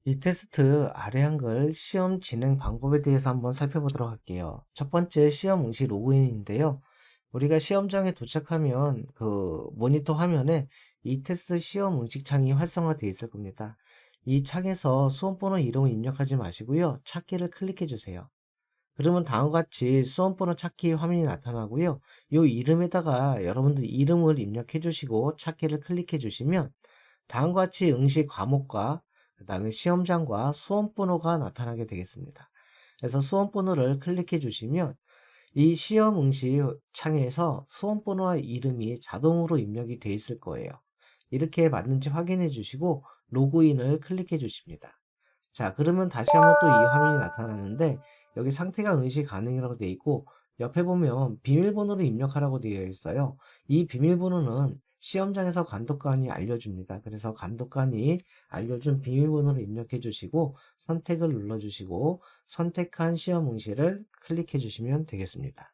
이 테스트 아래 한글 시험 진행 방법에 대해서 한번 살펴보도록 할게요. 첫 번째 시험 응시 로그인인데요. 우리가 시험장에 도착하면 그 모니터 화면에 이 테스트 시험 응시 창이 활성화되어 있을 겁니다. 이 창에서 수험번호 이름을 입력하지 마시고요. 찾기를 클릭해 주세요. 그러면 다음과 같이 수험번호 찾기 화면이 나타나고요. 이 이름에다가 여러분들 이름을 입력해 주시고 찾기를 클릭해 주시면 다음과 같이 응시 과목과 그 다음에 시험장과 수험번호가 나타나게 되겠습니다. 그래서 수험번호를 클릭해 주시면 이 시험 응시 창에서 수험번호와 이름이 자동으로 입력이 되어 있을 거예요. 이렇게 맞는지 확인해 주시고 로그인을 클릭해 주십니다. 자, 그러면 다시 한번 또 이 화면이 나타나는데 여기 상태가 응시 가능이라고 되어 있고 옆에 보면 비밀번호를 입력하라고 되어 있어요. 이 비밀번호는 시험장에서 감독관이 알려줍니다. 그래서 감독관이 알려준 비밀번호를 입력해 주시고 선택을 눌러 주시고 선택한 시험 응시를 클릭해 주시면 되겠습니다.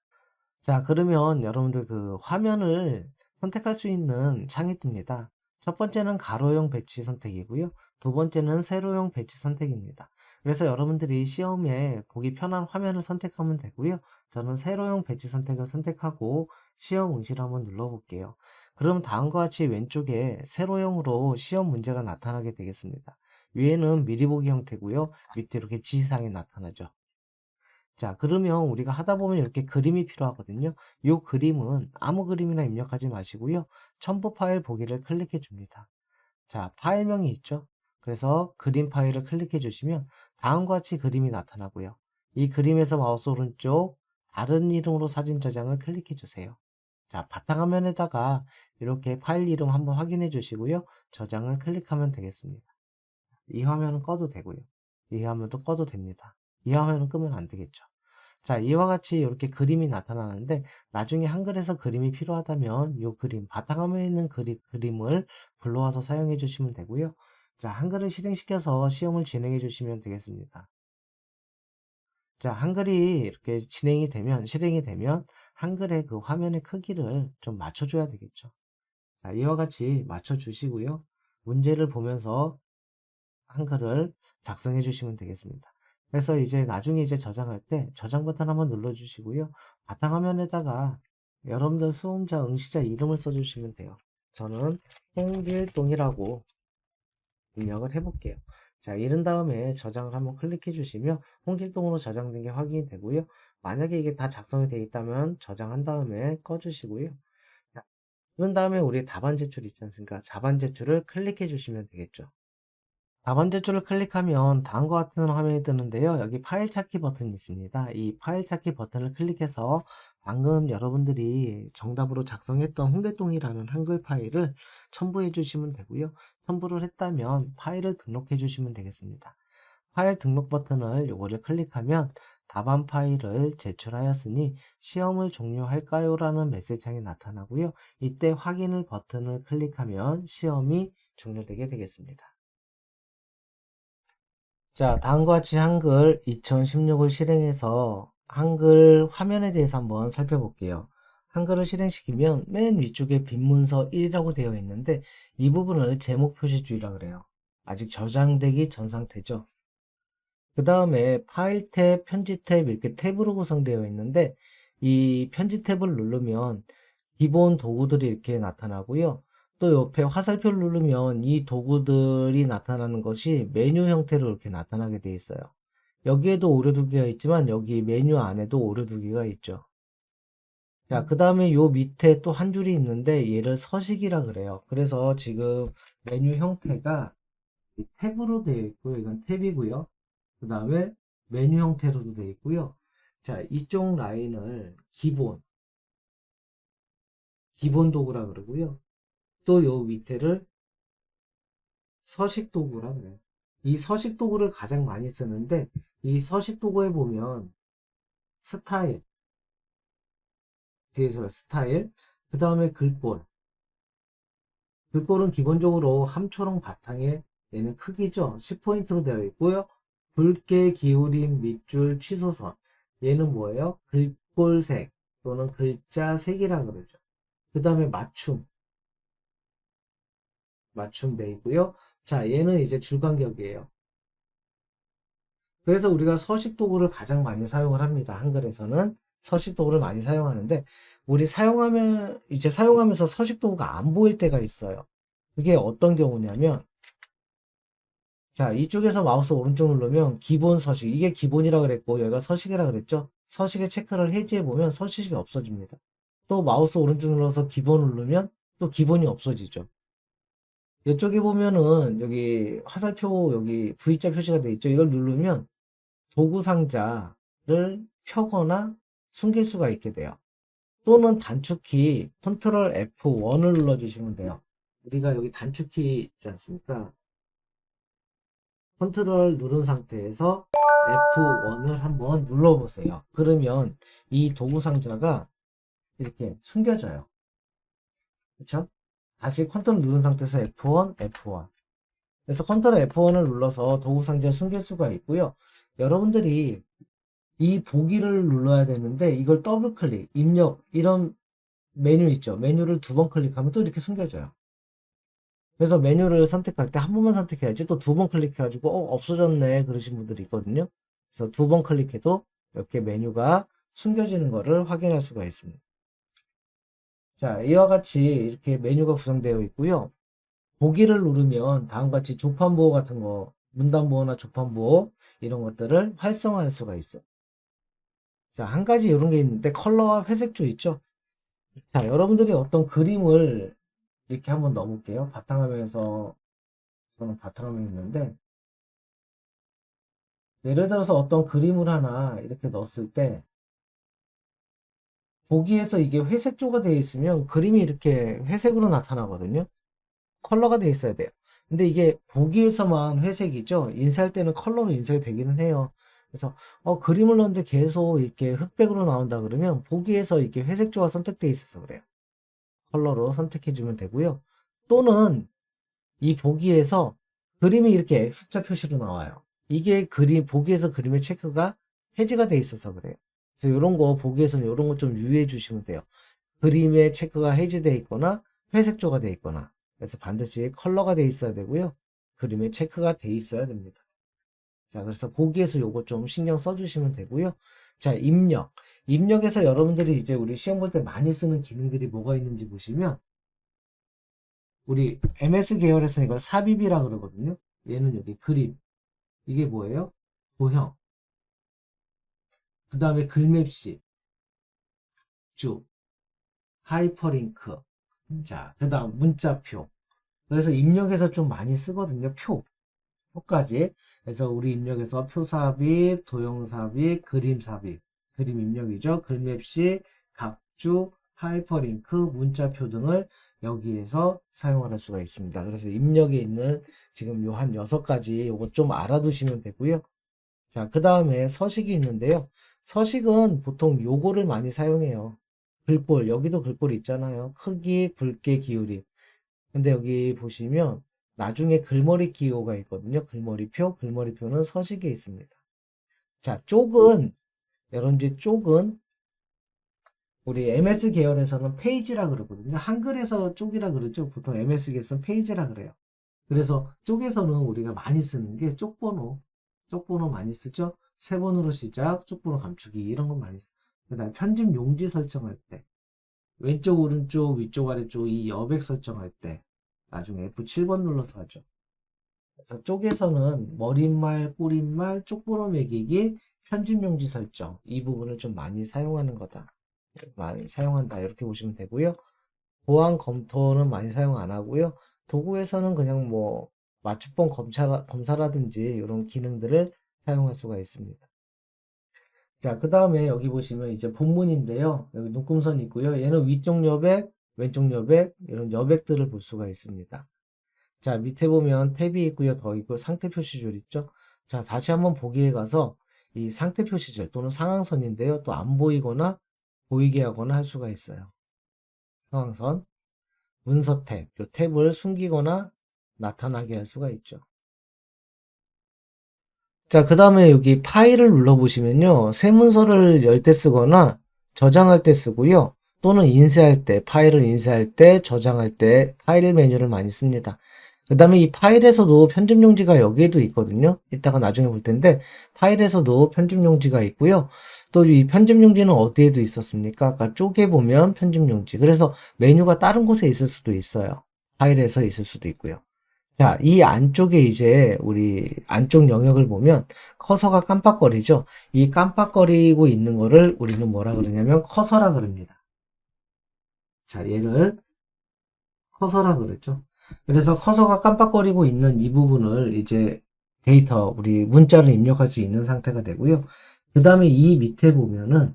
자, 그러면 여러분들 그 화면을 선택할 수 있는 창이 뜹니다. 첫 번째는 가로용 배치 선택이고요. 두 번째는 세로용 배치 선택입니다. 그래서 여러분들이 시험에 보기 편한 화면을 선택하면 되고요. 저는 세로용 배치 선택을 선택하고 시험 응시를 한번 눌러볼게요. 그럼 다음과 같이 왼쪽에 세로용으로 시험 문제가 나타나게 되겠습니다. 위에는 미리 보기 형태고요. 밑에 이렇게 지시사항이 나타나죠. 자, 그러면 우리가 하다 보면 이렇게 그림이 필요하거든요. 이 그림은 아무 그림이나 입력하지 마시고요. 첨부 파일 보기를 클릭해 줍니다. 자, 파일명이 있죠. 그래서 그림 파일을 클릭해 주시면 다음과 같이 그림이 나타나고요. 이 그림에서 마우스 오른쪽 다른 이름으로 사진 저장을 클릭해 주세요. 자, 바탕화면에다가 이렇게 파일 이름 한번 확인해 주시고요. 저장을 클릭하면 되겠습니다. 이 화면은 꺼도 되고요. 이 화면도 꺼도 됩니다. 이 화면은 끄면 안 되겠죠. 자, 이와 같이 이렇게 그림이 나타나는데 나중에 한글에서 그림이 필요하다면 이 그림, 바탕화면에 있는 그림을 불러와서 사용해 주시면 되고요. 자, 한글을 실행시켜서 시험을 진행해 주시면 되겠습니다. 자, 한글이 이렇게 실행이 되면 한글의 그 화면의 크기를 좀 맞춰줘야 되겠죠. 자, 이와 같이 맞춰주시고요. 문제를 보면서 한글을 작성해 주시면 되겠습니다. 그래서 이제 나중에 이제 저장할 때 저장 버튼 한번 눌러 주시고요. 바탕화면에다가 여러분들 수험자 응시자 이름을 써 주시면 돼요. 저는 홍길동이라고 입력을 해 볼게요. 자, 이런 다음에 저장을 한번 클릭해 주시면 홍길동으로 저장된 게 확인이 되고요. 만약에 이게 다 작성이 되어 있다면 저장한 다음에 꺼 주시고요. 자, 그런 다음에 우리 답안 제출 있지 않습니까? 답안 제출을 클릭해 주시면 되겠죠. 답안 제출을 클릭하면 다음과 같은 화면이 뜨는데요. 여기 파일 찾기 버튼이 있습니다. 이 파일 찾기 버튼을 클릭해서 방금 여러분들이 정답으로 작성했던 홍길동이라는 한글 파일을 첨부해 주시면 되고요. 첨부를 했다면 파일을 등록해 주시면 되겠습니다. 파일 등록 버튼을 요거를 클릭하면 답안 파일을 제출하였으니 시험을 종료할까요? 라는 메시지창이 나타나고요. 이때 확인을 버튼을 클릭하면 시험이 종료되게 되겠습니다. 자, 다음과 같이 한글 2016을 실행해서 한글 화면에 대해서 한번 살펴볼게요. 한글을 실행시키면 맨 위쪽에 빈문서 1이라고 되어 있는데 이 부분을 제목 표시줄이라 그래요. 아직 저장되기 전 상태죠. 그 다음에 파일 탭, 편집 탭 이렇게 탭으로 구성되어 있는데 이 편집 탭을 누르면 기본 도구들이 이렇게 나타나고요. 또 옆에 화살표를 누르면 이 도구들이 나타나는 것이 메뉴 형태로 이렇게 나타나게 되어 있어요. 여기에도 오려두기가 있지만 여기 메뉴 안에도 오려두기가 있죠. 자, 그 다음에 요 밑에 또 한 줄이 있는데 얘를 서식이라 그래요. 그래서 지금 메뉴 형태가 탭으로 되어 있고요. 이건 탭이고요. 그 다음에 메뉴 형태로도 되어 있고요. 자, 이쪽 라인을 기본 도구라 그러고요. 또 요 밑에를 서식 도구라 그래요. 이 서식 도구를 가장 많이 쓰는데 이 서식 도구에 보면 스타일, 뒤에서 스타일, 그 다음에 글꼴. 글꼴은 기본적으로 함초롱 바탕에 얘는 크기죠. 10포인트로 되어 있고요. 붉게 기울인 밑줄 취소선. 얘는 뭐예요? 글꼴색 또는 글자색이라 그러죠. 그 다음에 맞춤 돼 있고요. 자, 얘는 이제 줄 간격이에요. 그래서 우리가 서식 도구를 가장 많이 사용을 합니다. 한글에서는 서식 도구를 많이 사용하는데, 우리 사용하면서 서식 도구가 안 보일 때가 있어요. 그게 어떤 경우냐면, 자, 이쪽에서 마우스 오른쪽 누르면 기본 서식, 이게 기본이라 그랬고 여기가 서식이라 그랬죠. 서식의 체크를 해제해 보면 서식이 없어집니다. 또 마우스 오른쪽 눌러서 기본 누르면 또 기본이 없어지죠. 이쪽에 보면은 여기 화살표 여기 V자 표시가 되어 있죠. 이걸 누르면 도구 상자를 펴거나 숨길 수가 있게 돼요. 또는 단축키 컨트롤 F1을 눌러주시면 돼요. 우리가 여기 단축키 있지 않습니까? 컨트롤 누른 상태에서 F1을 한번 눌러보세요. 그러면 이 도구 상자가 이렇게 숨겨져요. 그렇죠? 다시 컨트롤 누른 상태에서 F1, F1. 그래서 컨트롤 F1을 눌러서 도구 상자를 숨길 수가 있고요. 여러분들이 이 보기를 눌러야 되는데 이걸 더블 클릭, 입력 이런 메뉴 있죠. 메뉴를 2번 클릭하면 또 이렇게 숨겨져요. 그래서 메뉴를 선택할 때 한 번만 선택해야지 또 2번 클릭해가지고 없어졌네 그러신 분들이 있거든요. 그래서 2번 클릭해도 이렇게 메뉴가 숨겨지는 것을 확인할 수가 있습니다. 자, 이와 같이 이렇게 메뉴가 구성되어 있고요. 보기를 누르면 다음과 같이 조판보호 같은 거, 문단보호나 조판보호 이런 것들을 활성화할 수가 있어요. 자, 한 가지 이런 게 있는데 컬러와 회색조 있죠. 자, 여러분들이 어떤 그림을 이렇게 한번 넣어볼게요. 바탕화면에서 저는 바탕화면이 있는데 예를 들어서 어떤 그림을 하나 이렇게 넣었을 때 보기에서 이게 회색조가 되어 있으면 그림이 이렇게 회색으로 나타나거든요. 컬러가 되어 있어야 돼요. 근데 이게 보기에서만 회색이죠. 인쇄할 때는 컬러로 인쇄가 되기는 해요. 그래서 그림을 넣는데 계속 이렇게 흑백으로 나온다 그러면 보기에서 이렇게 회색조가 선택되어 있어서 그래요. 컬러로 선택해 주면 되고요. 또는 이 보기에서 그림이 이렇게 X자 표시로 나와요. 이게 보기에서 그림의 체크가 해제가 돼 있어서 그래요. 그래서 이런 거 보기에서는 이런 거 좀 유의해 주시면 돼요. 그림의 체크가 해제되어 있거나 회색조가 되어 있거나. 그래서 반드시 컬러가 되어 있어야 되고요. 그림의 체크가 되어 있어야 됩니다. 자, 그래서 보기에서 요거 좀 신경 써주시면 되고요. 자, 입력. 입력에서 여러분들이 이제 우리 시험 볼 때 많이 쓰는 기능들이 뭐가 있는지 보시면 우리 MS 계열에서는 이걸 삽입이라 그러거든요. 얘는 여기 그림. 이게 뭐예요? 도형. 그 다음에 글맵시, 쭉, 하이퍼링크. 자, 그 다음 문자표. 그래서 입력에서 좀 많이 쓰거든요. 표까지. 그래서 우리 입력에서 표 삽입, 도형 삽입, 그림 삽입. 그림 입력이죠. 글맵시, 각주, 하이퍼링크, 문자표 등을 여기에서 사용할 수가 있습니다. 그래서 입력에 있는 지금 요 한 6가지 요거 좀 알아두시면 되고요. 자, 그 다음에 서식이 있는데요. 서식은 보통 요거를 많이 사용해요. 글꼴, 여기도 글꼴이 있잖아요. 크기, 굵게, 기울임. 근데 여기 보시면 나중에 글머리 기호가 있거든요. 글머리표는 서식에 있습니다. 자, 여러분들 쪽은 우리 MS 계열에서는 페이지라 그러거든요. 한글에서 쪽이라 그러죠. 보통 MS계에서는 페이지라 그래요. 그래서 쪽에서는 우리가 많이 쓰는 게 쪽번호 많이 쓰죠. 3번으로 시작, 쪽번호 감추기 이런 거 많이 써. 그 다음에 편집 용지 설정할 때 왼쪽 오른쪽 위쪽 아래쪽 이 여백 설정할 때 나중에 F7번 눌러서 하죠. 그래서 쪽에서는 머릿말, 뿌릿말, 쪽번호 매기기, 편집 용지 설정 이 부분을 좀 많이 사용하는 거다. 많이 사용한다 이렇게 보시면 되고요. 보안 검토는 많이 사용 안 하고요. 도구에서는 그냥 뭐 맞춤법 검사라든지 이런 기능들을 사용할 수가 있습니다. 자, 그 다음에 여기 보시면 이제 본문인데요. 여기 눈금선이 있고요. 얘는 위쪽 여백, 왼쪽 여백 이런 여백들을 볼 수가 있습니다. 자, 밑에 보면 탭이 있고요. 더 있고 상태 표시줄 있죠. 자, 다시 한번 보기에 가서 이 상태 표시줄 또는 상황선인데요. 또 안 보이거나 보이게 하거나 할 수가 있어요. 상황선, 문서 탭, 이 탭을 숨기거나 나타나게 할 수가 있죠. 자, 그 다음에 여기 파일을 눌러보시면요. 새 문서를 열 때 쓰거나 저장할 때 쓰고요. 또는 인쇄할 때, 파일을 인쇄할 때, 저장할 때 파일 메뉴를 많이 씁니다. 그 다음에 이 파일에서도 편집 용지가 여기에도 있거든요. 이따가 나중에 볼 텐데, 파일에서도 편집 용지가 있고요. 또 이 편집 용지는 어디에도 있었습니까? 아까 쪼개 보면 편집 용지. 그래서 메뉴가 다른 곳에 있을 수도 있어요. 파일에서 있을 수도 있고요. 자, 이 안쪽에 이제 우리 안쪽 영역을 보면 커서가 깜빡거리죠. 이 깜빡거리고 있는 거를 우리는 뭐라 그러냐면 커서라 그럽니다. 자, 얘를 커서라 그랬죠. 그래서 커서가 깜빡거리고 있는 이 부분을 이제 데이터, 우리 문자를 입력할 수 있는 상태가 되고요. 그 다음에 이 밑에 보면은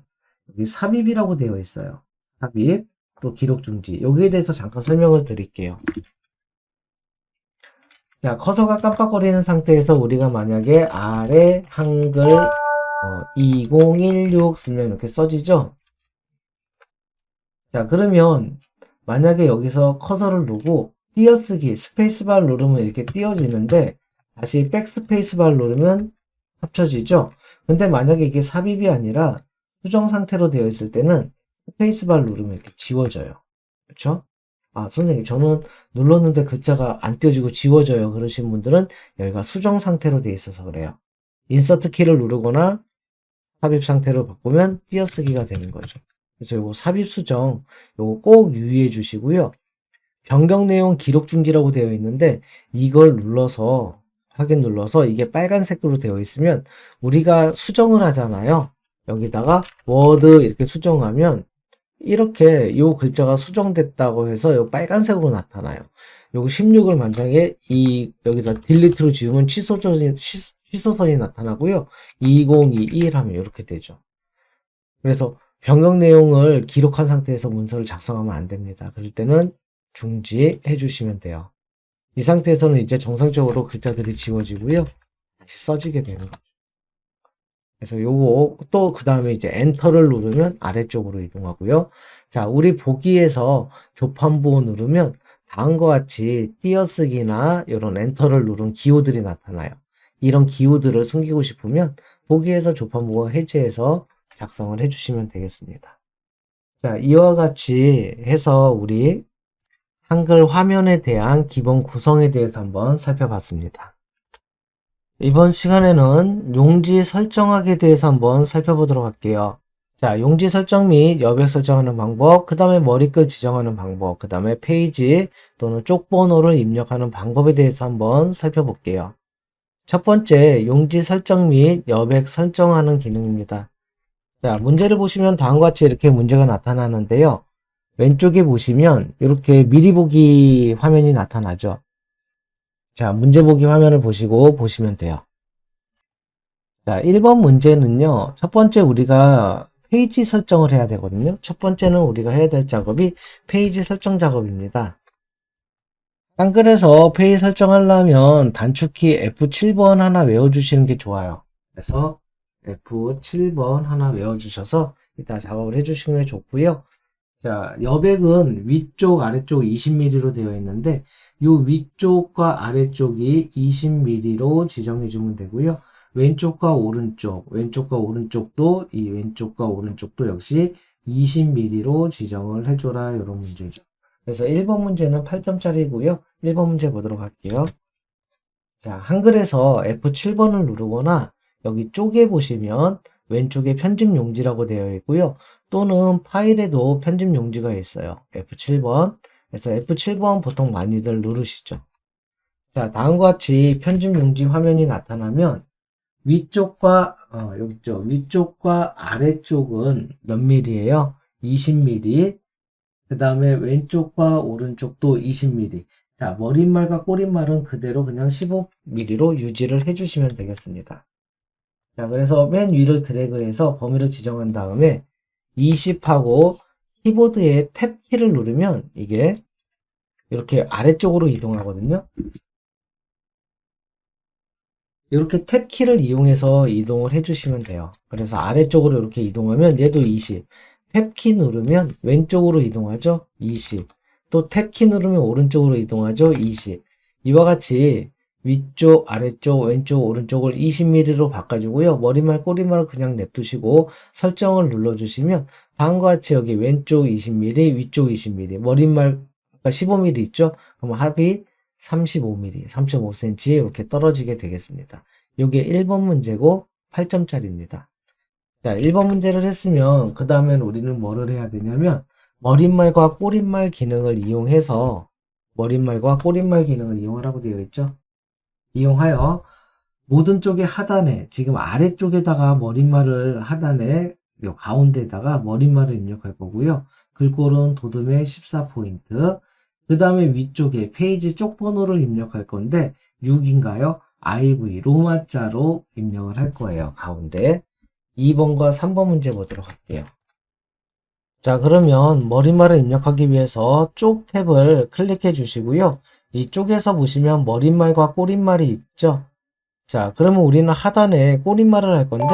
여기 삽입이라고 되어 있어요. 삽입, 또 기록 중지. 여기에 대해서 잠깐 설명을 드릴게요. 자, 커서가 깜빡거리는 상태에서 우리가 만약에 아래 한글 2016 쓰면 이렇게 써지죠? 자, 그러면 만약에 여기서 커서를 누르고 띄어쓰기, 스페이스바를 누르면 이렇게 띄어지는데 다시 백스페이스바를 누르면 합쳐지죠? 근데 만약에 이게 삽입이 아니라 수정 상태로 되어 있을 때는 스페이스바를 누르면 이렇게 지워져요. 그렇죠? 아, 선생님, 저는 눌렀는데 글자가 안 띄어지고 지워져요. 그러신 분들은 여기가 수정 상태로 되어 있어서 그래요. 인서트 키를 누르거나 삽입 상태로 바꾸면 띄어쓰기가 되는 거죠. 그래서 요거 삽입 수정, 요거 꼭 유의해 주시고요. 변경 내용 기록 중지라고 되어 있는데 이걸 눌러서 확인 눌러서 이게 빨간색으로 되어 있으면 우리가 수정을 하잖아요. 여기다가 워드 이렇게 수정하면 이렇게 요 글자가 수정됐다고 해서 요 빨간색으로 나타나요. 요거 16을 만약에 여기서 딜리트로 지우면 취소선이 나타나고요. 2021 하면 이렇게 되죠. 그래서 변경 내용을 기록한 상태에서 문서를 작성하면 안 됩니다. 그럴 때는 중지해 주시면 돼요. 이 상태에서는 이제 정상적으로 글자들이 지워지고요. 다시 써지게 되는 거죠. 그래서 요거 또 그 다음에 이제 엔터를 누르면 아래쪽으로 이동하고요. 자, 우리 보기에서 조판부 누르면 다음과 같이 띄어쓰기나 이런 엔터를 누른 기호들이 나타나요. 이런 기호들을 숨기고 싶으면 보기에서 조판부 해제해서 작성을 해주시면 되겠습니다. 자, 이와 같이 해서 우리 한글 화면에 대한 기본 구성에 대해서 한번 살펴봤습니다. 이번 시간에는 용지 설정하기에 대해서 한번 살펴보도록 할게요. 자, 용지 설정 및 여백 설정하는 방법, 그 다음에 머리글 지정하는 방법, 그 다음에 페이지 또는 쪽 번호를 입력하는 방법에 대해서 한번 살펴볼게요. 첫 번째, 용지 설정 및 여백 설정하는 기능입니다. 자, 문제를 보시면 다음과 같이 이렇게 문제가 나타나는데요. 왼쪽에 보시면 이렇게 미리 보기 화면이 나타나죠. 자, 문제 보기 화면을 보시면 돼요. 자, 1번 문제는요. 첫 번째 우리가 페이지 설정을 해야 되거든요. 첫 번째는 우리가 해야 될 작업이 페이지 설정 작업입니다. 한글에서 페이지 설정하려면 단축키 F7번 하나 외워주시는 게 좋아요. 그래서 F7번 하나 외워주셔서 이따 작업을 해주시는 게 좋고요. 자, 여백은 위쪽, 아래쪽 20mm로 되어 있는데 이 위쪽과 아래쪽이 20mm로 지정해 주면 되고요. 왼쪽과 오른쪽도 이 왼쪽과 오른쪽도 역시 20mm로 지정을 해줘라 이런 문제죠. 그래서 1번 문제는 8점짜리고요. 1번 문제 보도록 할게요. 자, 한글에서 F7번을 누르거나 여기 쪽에 보시면 왼쪽에 편집 용지라고 되어 있고요. 또는 파일에도 편집 용지가 있어요. F7번. 그래서 F7번 보통 많이들 누르시죠. 자, 다음과 같이 편집 용지 화면이 나타나면 위쪽과 여기 있죠. 위쪽과 아래쪽은 몇 mm예요? 20mm. 그 다음에 왼쪽과 오른쪽도 20mm. 자, 머릿말과 꼬릿말은 그대로 그냥 15mm로 유지를 해주시면 되겠습니다. 자, 그래서 맨 위를 드래그해서 범위를 지정한 다음에 20하고 키보드의 탭 키를 누르면 이게 이렇게 아래쪽으로 이동하거든요. 이렇게 탭 키를 이용해서 이동을 해주시면 돼요. 그래서 아래쪽으로 이렇게 이동하면 얘도 20. 탭 키 누르면 왼쪽으로 이동하죠. 20. 또 탭 키 누르면 오른쪽으로 이동하죠. 20. 이와 같이 위쪽, 아래쪽, 왼쪽, 오른쪽을 20mm로 바꿔주고요. 머리말, 꼬리말을 그냥 냅두시고 설정을 눌러주시면 다음과 같이 여기 왼쪽 20mm, 위쪽 20mm, 머리말 15mm 있죠? 그럼 합이 35mm, 3.5cm 이렇게 떨어지게 되겠습니다. 요게 1번 문제고 8점짜리입니다. 자, 1번 문제를 했으면 그 다음엔 우리는 뭐를 해야 되냐면 머릿말과 꼬릿말 기능을 이용해서 머릿말과 꼬릿말 기능을 이용하라고 되어 있죠. 이용하여 모든 쪽의 하단에 지금 아래쪽에다가 머릿말을 하단에 요 가운데다가 머릿말을 입력할 거고요. 글꼴은 도둠의 14포인트. 그 다음에 위쪽에 페이지 쪽 번호를 입력할 건데 6인가요? IV 로마자로 입력을 할 거예요. 가운데 2번과 3번 문제 보도록 할게요. 자, 그러면 머릿말을 입력하기 위해서 쪽 탭을 클릭해 주시고요. 이쪽에서 보시면 머릿말과 꼬릿말이 있죠. 자, 그러면 우리는 하단에 꼬릿말을 할 건데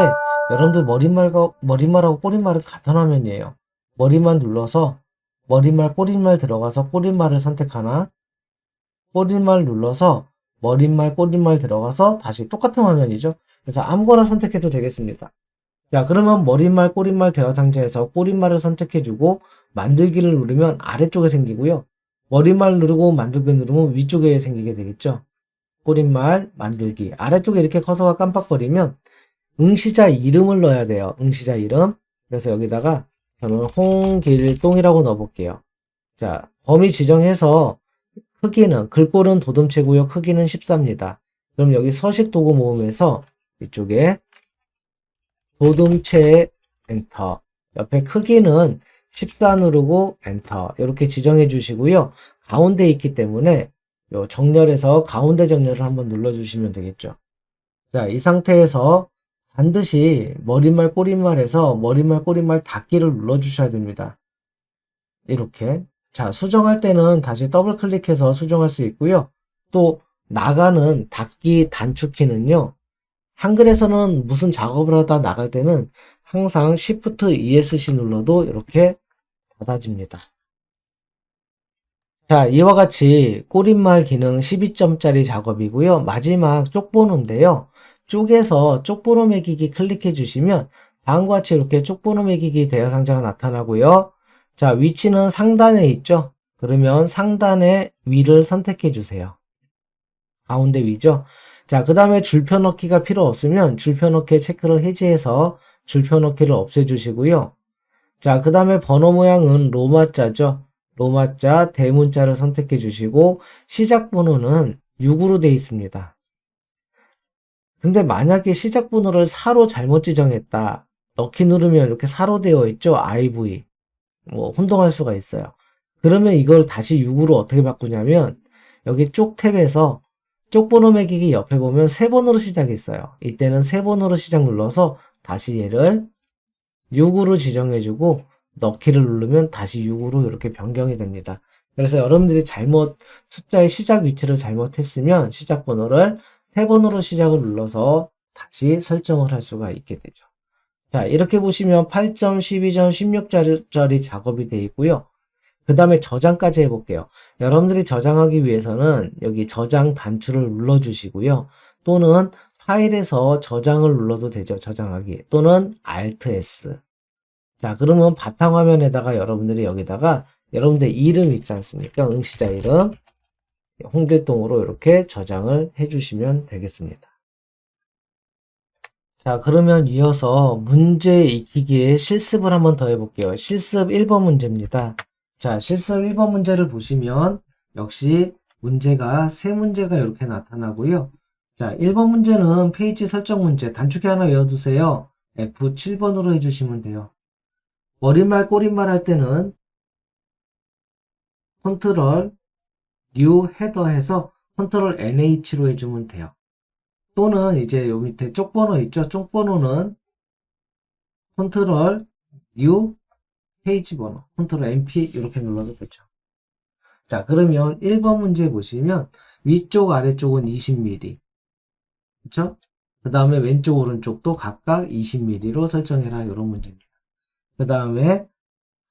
여러분들 머릿말하고 꼬릿말은 같은 화면이에요. 머리만 눌러서 머릿말 꼬릿말 들어가서 꼬릿말을 선택하나, 꼬릿말 눌러서 머릿말 꼬릿말 들어가서 다시 똑같은 화면이죠. 그래서 아무거나 선택해도 되겠습니다. 자, 그러면 머릿말 꼬릿말 대화 상자에서 꼬릿말을 선택해주고 만들기를 누르면 아래쪽에 생기고요. 머릿말 누르고 만들기 누르면 위쪽에 생기게 되겠죠. 꼬릿말 만들기 아래쪽에 이렇게 커서가 깜빡거리면 응시자 이름을 넣어야 돼요. 응시자 이름. 그래서 여기다가 저는 홍길동이라고 넣어볼게요. 자, 범위 지정해서 크기는 글꼴은 도둠체고요. 크기는 14입니다. 그럼 여기 서식 도구 모음에서 이쪽에 도둠체 엔터, 옆에 크기는 14 누르고 엔터 이렇게 지정해 주시고요. 가운데 있기 때문에 요 정렬해서 가운데 정렬을 한번 눌러주시면 되겠죠. 자, 이 상태에서 반드시 머릿말 꼬릿말에서 머릿말 꼬릿말 닫기를 눌러주셔야 됩니다. 이렇게. 자, 수정할 때는 다시 더블 클릭해서 수정할 수 있고요. 또 나가는 닫기 단축키는요. 한글에서는 무슨 작업을 하다 나갈 때는 항상 Shift ESC 눌러도 이렇게 닫아집니다. 자, 이와 같이 꼬릿말 기능 12점짜리 작업이고요. 마지막 쪽번호인데요. 쪽에서 쪽번호 매기기 클릭해 주시면 다음과 같이 이렇게 쪽번호 매기기 대여 상자가 나타나고요. 자, 위치는 상단에 있죠. 그러면 상단의 위를 선택해 주세요. 가운데 위죠. 자, 그 다음에 줄표 넣기가 필요 없으면 줄표 넣기 체크를 해제해서 줄표 넣기를 없애 주시고요. 자, 그 다음에 번호 모양은 로마자죠. 로마자 대문자를 선택해 주시고 시작 번호는 6으로 되어 있습니다. 근데 만약에 시작 번호를 4로 잘못 지정했다. 넣기 누르면 이렇게 4로 되어 있죠. IV. 뭐 혼동할 수가 있어요. 그러면 이걸 다시 6으로 어떻게 바꾸냐면 여기 쪽 탭에서 쪽 번호 매기기 옆에 보면 3번으로 시작이 있어요. 이때는 3번으로 시작 눌러서 다시 얘를 6으로 지정해주고 넣기를 누르면 다시 6으로 이렇게 변경이 됩니다. 그래서 여러분들이 숫자의 시작 위치를 잘못했으면 시작 번호를 3번으로 시작을 눌러서 다시 설정을 할 수가 있게 되죠. 자, 이렇게 보시면 8점, 12점, 16짜리 작업이 되어 있고요. 그 다음에 저장까지 해볼게요. 여러분들이 저장하기 위해서는 여기 저장 단추를 눌러주시고요. 또는 파일에서 저장을 눌러도 되죠. 저장하기. 또는 Alt S. 자, 그러면 바탕화면에다가 여러분들이 여기다가 여러분들 이름 있지 않습니까? 응시자 이름. 홍길동으로 이렇게 저장을 해주시면 되겠습니다. 자, 그러면 이어서 문제 익히기에 실습을 한번 더 해볼게요. 실습 1번 문제입니다. 자, 실습 1번 문제를 보시면 역시 문제가 세 문제가 이렇게 나타나고요. 자, 1번 문제는 페이지 설정 문제 단축키 하나 외워두세요. F7번으로 해주시면 돼요. 머릿말 꼬릿말 할 때는 컨트롤 뉴 헤더 해서 컨트롤 NH로 해주면 돼요. 또는 이제 요 밑에 쪽번호 있죠? 쪽번호는 컨트롤 뉴 페이지 번호 컨트롤 MP 이렇게 눌러도 되죠. 자, 그러면 1번 문제 보시면 위쪽 아래쪽은 20mm 그쵸? 그 다음에 왼쪽 오른쪽도 각각 20mm로 설정해라 이런 문제입니다. 그 다음에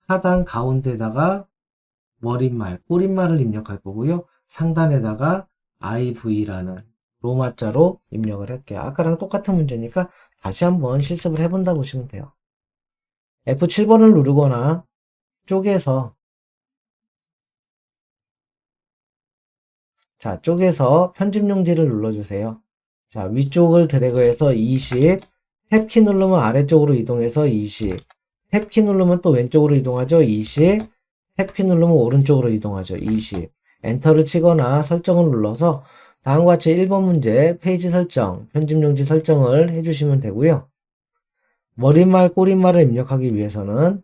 하단 가운데다가 머릿말 꼬릿말을 입력할 거고요. 상단에다가 IV라는 로마자로 입력을 할게요. 아까랑 똑같은 문제니까 다시 한번 실습을 해본다 보시면 돼요. F7번을 누르거나 쪽에서 자, 쪼개서 편집 용지를 눌러주세요. 자, 위쪽을 드래그해서 20, 탭키 누르면 아래쪽으로 이동해서 20, 탭키 누르면 또 왼쪽으로 이동하죠. 20, 탭키 누르면 오른쪽으로 이동하죠. 20. 엔터를 치거나 설정을 눌러서 다음과 같이 1번 문제 페이지 설정, 편집 용지 설정을 해주시면 되고요. 머릿말, 꼬릿말을 입력하기 위해서는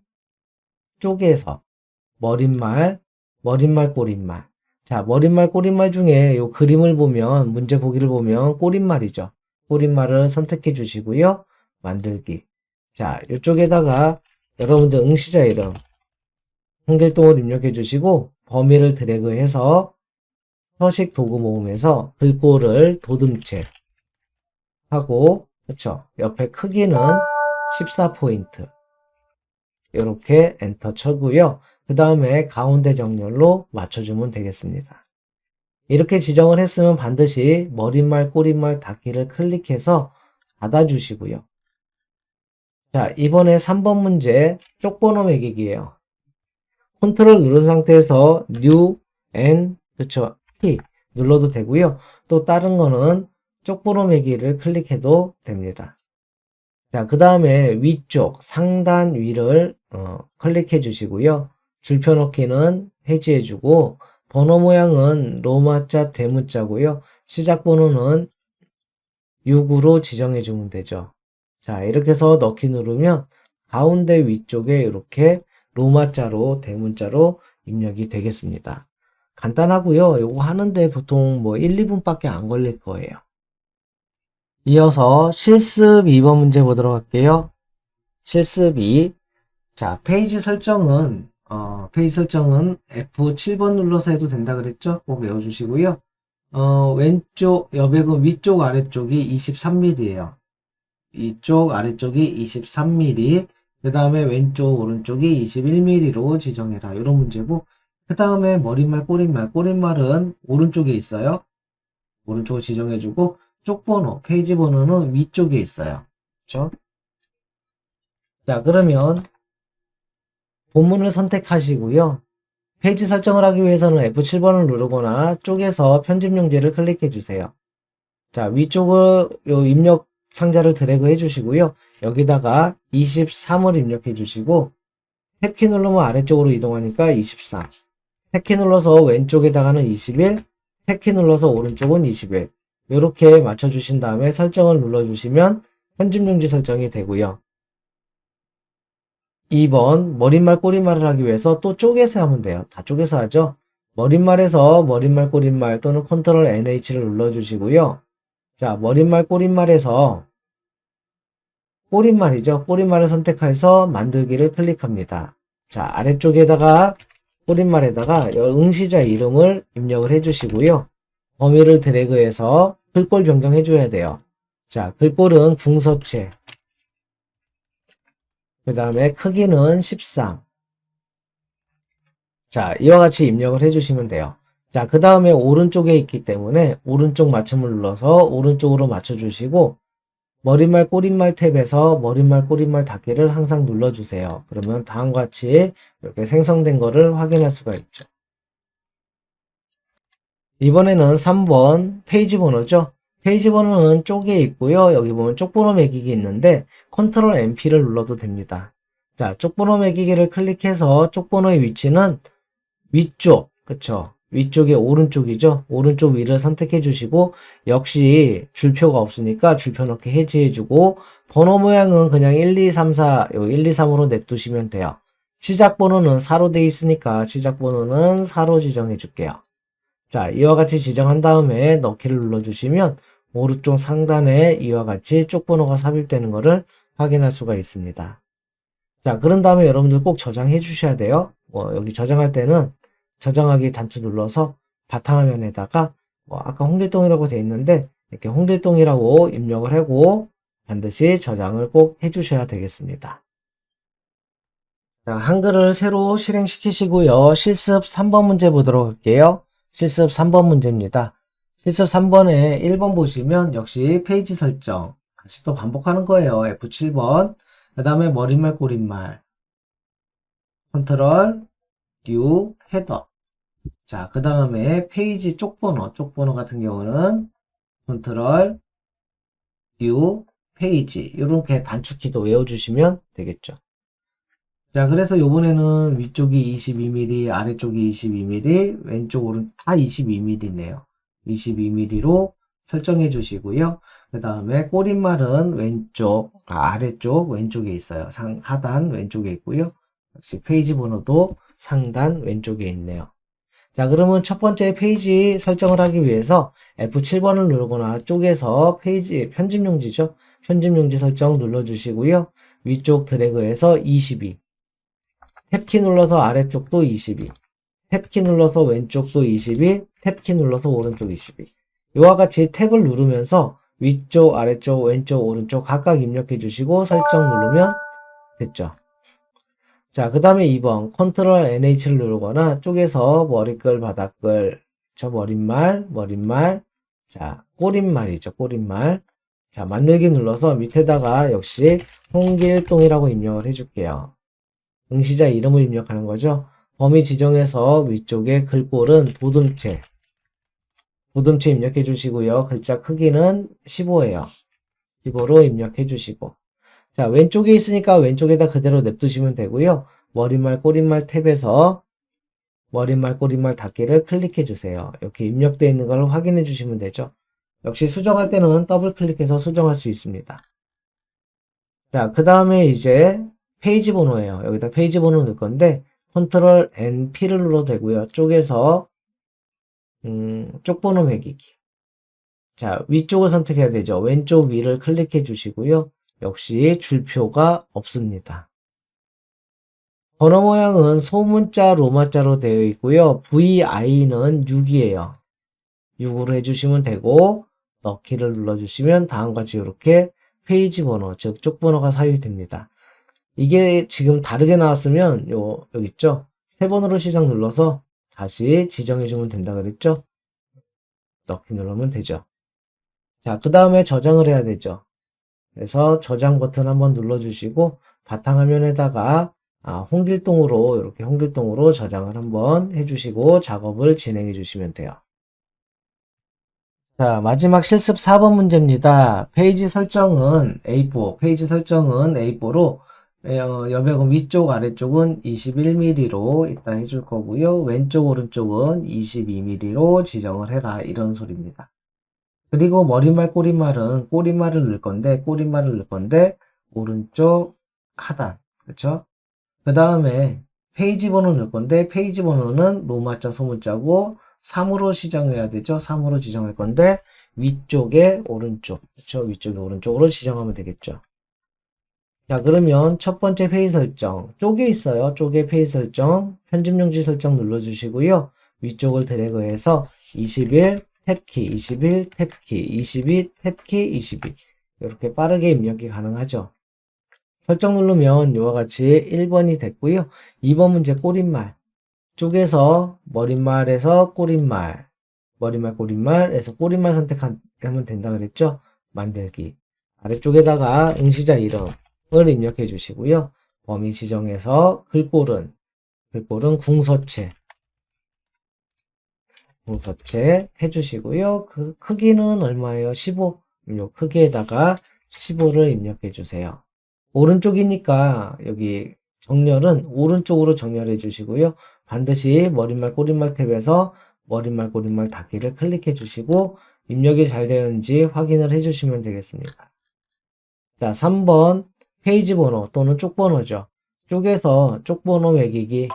쪼개서 머릿말, 꼬릿말. 자, 머릿말, 꼬릿말 중에 요 그림을 보면, 문제 보기를 보면 꼬릿말이죠. 꼬릿말을 선택해 주시고요. 만들기. 자, 이쪽에다가 여러분들 응시자 이름, 홍길동을 입력해 주시고 범위를 드래그해서 서식 도구 모음에서 글꼴을 도듬체 하고, 그쵸? 옆에 크기는 14포인트. 이렇게 엔터 쳐고요. 그 다음에 가운데 정렬로 맞춰주면 되겠습니다. 이렇게 지정을 했으면 반드시 머릿말, 꼬릿말 닫기를 클릭해서 닫아주시고요. 자, 이번에 3번 문제 쪽번호 매기기예요. 컨트롤 누른 상태에서 New, N, 그쵸? P 눌러도 되고요. 또 다른 거는 쪽번호 매기를 클릭해도 됩니다. 자, 그 다음에 위쪽 상단 위를 클릭해 주시고요. 줄펴 넣기는 해지해 주고 번호 모양은 로마자 대문자고요. 시작 번호는 6으로 지정해 주면 되죠. 자, 이렇게 해서 넣기 누르면 가운데 위쪽에 이렇게 로마자로 대문자로 입력이 되겠습니다. 간단하고요. 이거 하는데 보통 뭐 1, 2분밖에 안 걸릴 거예요. 이어서 실습 2번 문제 보도록 할게요. 실습 2. 자, 페이지 설정은 F7번 눌러서 해도 된다 그랬죠? 꼭 외워주시고요. 왼쪽 여백은 위쪽 아래쪽이 23mm예요. 이쪽 아래쪽이 23mm, 그 다음에 왼쪽 오른쪽이 21mm로 지정해라. 이런 문제고, 그 다음에 머릿말, 꼬릿말은 오른쪽에 있어요. 오른쪽을 지정해주고, 쪽번호, 페이지 번호는 위쪽에 있어요. 그렇죠? 자, 그러면 본문을 선택하시고요. 페이지 설정을 하기 위해서는 F7번을 누르거나 쪽에서 편집 용지를 클릭해 주세요. 자, 위쪽을 요 입력 상자를 드래그 해 주시고요. 여기다가 23을 입력해 주시고 탭키 누르면 아래쪽으로 이동하니까 24. 탭키 눌러서 왼쪽에다가는 21, 탭키 눌러서 오른쪽은 21. 이렇게 맞춰 주신 다음에 설정을 눌러 주시면 편집 용지 설정이 되고요. 2번 머릿말 꼬릿말을 하기 위해서 또 쪼개서 하면 돼요. 다 쪼개서 하죠. 머릿말에서 머릿말 꼬릿말 또는 컨트롤 NH를 눌러주시고요. 자, 머릿말 꼬릿말에서 꼬릿말이죠. 꼬릿말을 선택해서 만들기를 클릭합니다. 자, 아래쪽에다가 꼬릿말에다가 응시자 이름을 입력을 해주시고요. 범위를 드래그해서 글꼴 변경해 줘야 돼요. 자, 글꼴은 궁서체, 그 다음에 크기는 13. 자, 이와 같이 입력을 해주시면 돼요. 자, 그 다음에 오른쪽에 있기 때문에 오른쪽 맞춤을 눌러서 오른쪽으로 맞춰주시고 머릿말 꼬릿말 탭에서 머릿말 꼬릿말 닫기를 항상 눌러주세요. 그러면 다음과 같이 이렇게 생성된 거를 확인할 수가 있죠. 이번에는 3번 페이지 번호죠. 페이지 번호는 쪽에 있고요. 여기 보면 쪽번호 매기기 있는데 컨트롤 MP를 눌러도 됩니다. 자, 쪽번호 매기기를 클릭해서 쪽번호의 위치는 위쪽, 그쵸? 위쪽에 오른쪽이죠? 오른쪽 위를 선택해 주시고 역시 줄표가 없으니까 줄표 넣기 해지해 주고 번호 모양은 그냥 1, 2, 3, 4, 요 1, 2, 3으로 냅두시면 돼요. 시작 번호는 4로 돼 있으니까 시작 번호는 4로 지정해 줄게요. 자, 이와 같이 지정한 다음에 넣기를 눌러주시면 오른쪽 상단에 이와 같이 쪽번호가 삽입되는 것을 확인할 수가 있습니다. 자, 그런 다음에 여러분들 꼭 저장해 주셔야 돼요. 여기 저장할 때는 저장하기 단추 눌러서 바탕화면에다가 아까 홍길동이라고 되어 있는데 이렇게 홍길동이라고 입력을 하고 반드시 저장을 꼭 해주셔야 되겠습니다. 자, 한글을 새로 실행시키시고요. 실습 3번 문제 보도록 할게요. 실습 3번 문제입니다. 실습 3번에 1번 보시면 역시 페이지 설정 다시 또 반복하는 거예요. F7번 그 다음에 머릿말 꼬릿말 컨트롤 뉴 헤더 자, 그 다음에 페이지 쪽번호 같은 경우는 컨트롤, 뷰, 페이지 이렇게 단축키도 외워주시면 되겠죠. 자, 그래서 요번에는 위쪽이 22mm, 아래쪽이 22mm, 왼쪽 오른 다 22mm네요. 22mm로 설정해 주시고요. 그 다음에 꼬릿말은 아래쪽 왼쪽에 있어요. 하단 왼쪽에 있고요. 역시 페이지 번호도 상단 왼쪽에 있네요. 자, 그러면 첫 번째 페이지 설정을 하기 위해서 F7번을 누르거나 쪽에서 페이지 편집용지죠. 편집용지 설정 눌러주시고요. 위쪽 드래그해서 22. 탭키 눌러서 아래쪽도 22. 탭키 눌러서 왼쪽도 22. 탭키 눌러서 오른쪽 22. 이와 같이 탭을 누르면서 위쪽, 아래쪽, 왼쪽, 오른쪽 각각 입력해 주시고 설정 누르면 됐죠. 자, 그 다음에 2번 컨트롤 NH를 누르거나 쪽에서 머리끌, 바닥끌, 머릿말, 자, 꼬릿말이죠, 꼬릿말. 자, 만들기 눌러서 밑에다가 역시 홍길동이라고 입력을 해줄게요. 응시자 이름을 입력하는 거죠. 범위 지정해서 위쪽에 글꼴은 보듬체 입력해 주시고요. 글자 크기는 15예요. 15로 입력해 주시고. 자, 왼쪽에 있으니까 왼쪽에다 그대로 냅두시면 되고요. 머릿말, 꼬릿말 탭에서 머릿말, 꼬릿말 닫기를 클릭해 주세요. 이렇게 입력되어 있는 걸 확인해 주시면 되죠. 역시 수정할 때는 더블 클릭해서 수정할 수 있습니다. 자, 그 다음에 이제 페이지 번호예요. 여기다 페이지 번호 넣을 건데 컨트롤 N, P를 눌러도 되고요. 쪽에서 쪽 번호 매기기. 자, 위쪽을 선택해야 되죠. 왼쪽 위를 클릭해 주시고요. 역시 줄표가 없습니다. 번호 모양은 소문자 로마자로 되어 있고요. VI는 6이에요. 6으로 해주시면 되고 넣기를 눌러주시면 다음과 같이 이렇게 페이지 번호, 즉 쪽 번호가 사용됩니다. 이게 지금 다르게 나왔으면 여기 있죠? 3번으로 시작 눌러서 다시 지정해주면 된다 그랬죠? 넣기 누르면 되죠. 자, 그 다음에 저장을 해야 되죠. 그래서 저장 버튼 한번 눌러주시고 바탕화면에다가 홍길동으로 이렇게 홍길동으로 저장을 한번 해주시고 작업을 진행해 주시면 돼요. 자, 마지막 실습 4번 문제입니다. 페이지 설정은 A4로 여백은 위쪽 아래쪽은 21mm로 일단 해줄 거고요. 왼쪽 오른쪽은 22mm로 지정을 해라 이런 소리입니다. 그리고 머릿말 꼬릿말은 꼬릿말을 넣을 건데 오른쪽 하단 그렇죠? 그 다음에 페이지 번호 넣을 건데 페이지 번호는 로마자 소문자고 3으로 지정해야 되죠. 3으로 지정할 건데 위쪽에 오른쪽 그렇죠? 위쪽에 오른쪽으로 지정하면 되겠죠. 자, 그러면 첫 번째 페이지 설정 쪽에 있어요. 쪽에 페이지 설정 편집용지 설정 눌러주시고요. 위쪽을 드래그해서 21 탭키 21 탭키 22 탭키 22 이렇게 빠르게 입력이 가능하죠. 설정 누르면 이와 같이 1번이 됐고요. 2번 문제 꼬릿말 쪽에서 머릿말에서 꼬릿말에서 꼬릿말 선택하면 된다 그랬죠. 만들기 아래쪽에다가 응시자 이름을 입력해 주시고요. 범위 지정해서 글꼴은 궁서체 해주시고요. 그 크기는 얼마예요? 15. 요 크기에다가 15를 입력해 주세요. 오른쪽이니까 여기 정렬은 오른쪽으로 정렬해 주시고요. 반드시 머릿말 꼬릿말 탭에서 머릿말 꼬릿말 닫기를 클릭해 주시고 입력이 잘 되었는지 확인을 해 주시면 되겠습니다. 자, 3번 페이지 번호 또는 쪽 번호죠. 쪽에서 쪽 번호 매기기